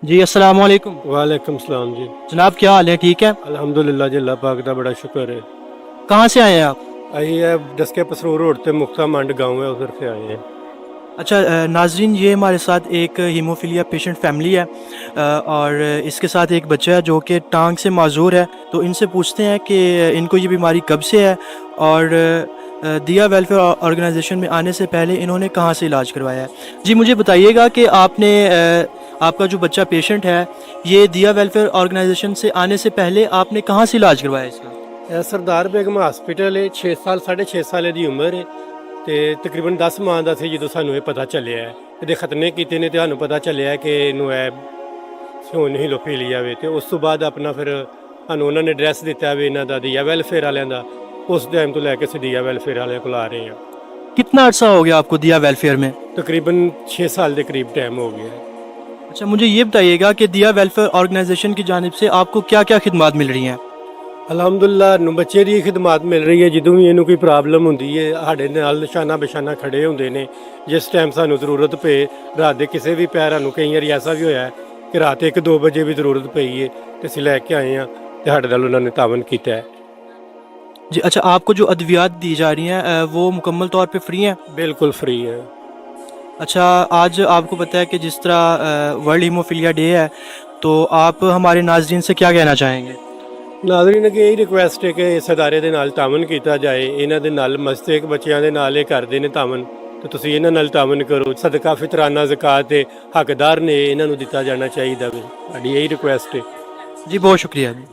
जी अस्सलाम वालेकुम। वालेकुम सलाम जी। जनाब क्या हाल है, ठीक है? अल्हम्दुलिल्लाह जी, अल्लाह पाक का बड़ा शुक्र है। कहाँ से आए हैं आप? अही है दसके पसरूर रोड पे मुक्ता मंड गांव है, उधर से आए हैं। अच्छा नाजरीन, ये हमारे साथ एक हीमोफीलिया पेशेंट फैमिली है और इसके साथ एक बच्चा है जो कि टांग से माजूर है। तो इनसे पूछते हैं कि इनको ये बीमारी कब से है और दिया वेलफेयर ऑर्गेनाइजेशन में आने से पहले इन्होंने कहाँ से इलाज करवाया है। जी मुझे बताइएगा कि आपने आपका जो बच्चा पेशेंट है, ये दिया वेलफेयर ऑर्गेनाइजेशन से आने से पहले आपने कहाँ से इलाज करवाया इसका? ਇਹ ਸਰਦਾਰ ਬੇਗਮ ਹਸਪੀਟਲ ਹੈ। 6 ਸਾਲ 6.5 ਸਾਲ ਦੀ ਉਮਰ ਹੈ ਤੇ ਤਕਰੀਬਨ 10 ਮਾਹ ਦਾ ਸੀ ਜਦੋਂ ਸਾਨੂੰ ਇਹ ਪਤਾ ਚੱਲਿਆ ਹੈ। ਇਹਦੇ ਖਤਨੇ ਕੀਤੇ ਨੇ ਤੇ ਸਾਨੂੰ ਪਤਾ ਚੱਲਿਆ ਕਿ ਇਹਨੂੰ ਇਹ ਹੁਣ ਹੀਮੋਫੀਲੀਆ ਵੇ। ਤੇ ਉਸ ਤੋਂ ਬਾਅਦ ਆਪਣਾ ਫਿਰ ਸਾਨੂੰ ਉਹਨਾਂ ਨੇ ਐਡਰੈਸ ਦਿੱਤਾ ਵੇ ਇਹਨਾਂ ਦਾ ਦੀਆ ਵੈਲਫੇਅਰ ਵਾਲਿਆਂ ਦਾ। ਉਸ ਟਾਈਮ ਤੋਂ ਲੈ ਕੇ ਅਸੀਂ ਦੀਆ ਵੈਲਫੇਅਰ ਵਾਲਿਆਂ ਕੋਲ ਆ ਰਹੇ ਹਾਂ। कितना अर्सा हो गया आपको दिया वेलफेयर में? तकरीबन 6 साल के करीब टाइम हो गया है। अच्छा मुझे ये बताइएगा कि दिया वेलफेयर ऑर्गेनाइजेशन की जानिब से आपको क्या क्या खिदमात मिल रही हैं? ਅਲਹਮਦੁਲਿਲਾ ਨੂੰ ਬੱਚੇ ਦੀ ਖਿਦਮਤ ਮਿਲ ਰਹੀ ਹੈ। ਜਦੋਂ ਵੀ ਇਹਨੂੰ ਕੋਈ ਪ੍ਰੋਬਲਮ ਹੁੰਦੀ ਹੈ ਸਾਡੇ ਨਾਲ ਨਿਸ਼ਾਨਾ ਬਿਸ਼ਾਨਾ ਖੜੇ ਹੁੰਦੇ ਨੇ। ਜਿਸ ਟਾਈਮ ਸਾਨੂੰ ਜ਼ਰੂਰਤ ਪਏ ਰਾਤ ਦੇ ਕਿਸੇ ਵੀ ਪੈਰਾਂ ਨੂੰ, ਕਈ ਵਾਰੀ ਐਸਾ ਵੀ ਹੋਇਆ ਹੈ ਕਿ ਰਾਤ 1-2 ਵਜੇ ਵੀ ਜ਼ਰੂਰਤ ਪਈ ਹੈ ਤੇ ਅਸੀਂ ਲੈ ਕੇ ਆਏ ਹਾਂ ਤੇ ਸਾਡੇ ਨਾਲ ਉਹਨਾਂ ਨੇ ਤਾਵਨ ਕੀਤਾ है। जी अच्छा, आपको जो अद्वियात दी जा रही हैं वो मुकम्मल तौर पे फ्री हैं? बिल्कुल फ्री है। अच्छा आज आपको पता है कि जिस तरह वर्ल्ड हीमोफीलिया डे है, तो आप हमारे नाजरीन से क्या कहना चाहेंगे? ਨਾਜ਼ਰੀਨ ਅੱਗੇ ਇਹੀ ਰਿਕੁਐਸਟ ਹੈ ਕਿ ਇਸ ਅਦਾਰੇ ਦੇ ਨਾਲ ਤਾਵਨ ਕੀਤਾ ਜਾਏ। ਇਹਨਾਂ ਦੇ ਨਾਲ ਮਸਤੇਕ ਬੱਚਿਆਂ ਦੇ ਨਾਲ ਇਹ ਕਰਦੇ ਨੇ ਤਾਵਨ, ਤੇ ਤੁਸੀਂ ਇਹਨਾਂ ਨਾਲ ਤਾਵਨ ਕਰੋ। ਸਦਕਾ ਫਿਤਰਾਨਾ ਜ਼ਕਾਤ ਦੇ ਹੱਕਦਾਰ ਨੇ, ਇਹਨਾਂ ਨੂੰ ਦਿੱਤਾ ਜਾਣਾ ਚਾਹੀਦਾ ਵੇ। ਸਾਡੀ ਇਹੀ ਰਿਕੁਐਸਟ ਹੈ। जी बहुत शुक्रिया जी।